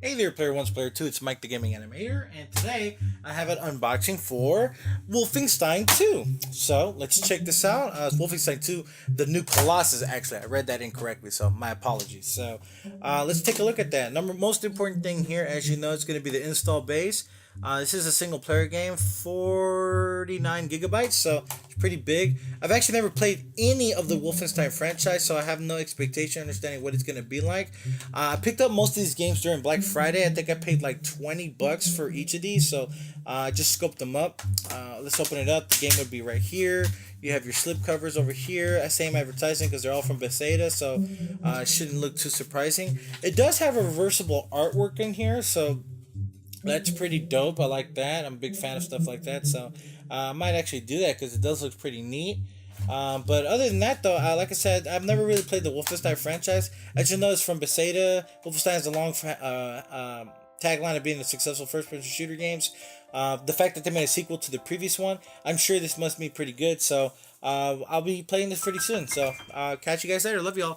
Hey there, Player 1's Player 2, it's Mike the Gaming Animator, and today I have an unboxing for Wolfenstein 2. So, let's check this out. It's Wolfenstein 2, the new Colossus, actually. I read that incorrectly, so my apologies. So, let's take a look at that. Most important thing here, as you know, it's going to be the install base. This is a single player game, 49 gigabytes, so it's pretty big. I've actually never played any of the Wolfenstein franchise, so I have no expectation understanding what it's going to be like. I picked up most of these games during Black Friday. I think I paid like $20 for each of these, so I just scoped them up. Let's open it up. The game would be right here. You have your slip covers over here. Same advertising because they're all from Bethesda, so it shouldn't look too surprising. It does have a reversible artwork in here, so that's pretty dope. I like that. I'm a big fan of stuff like that, so I might actually do that because it does look pretty neat. But other than that, though, like I said, I've never really played the Wolfenstein franchise. As you know, it's from Bethesda. Wolfenstein is a long tagline of being a successful first-person shooter games. The fact that they made a sequel to the previous one, I'm sure this must be pretty good. So I'll be playing this pretty soon. So catch you guys later. Love y'all.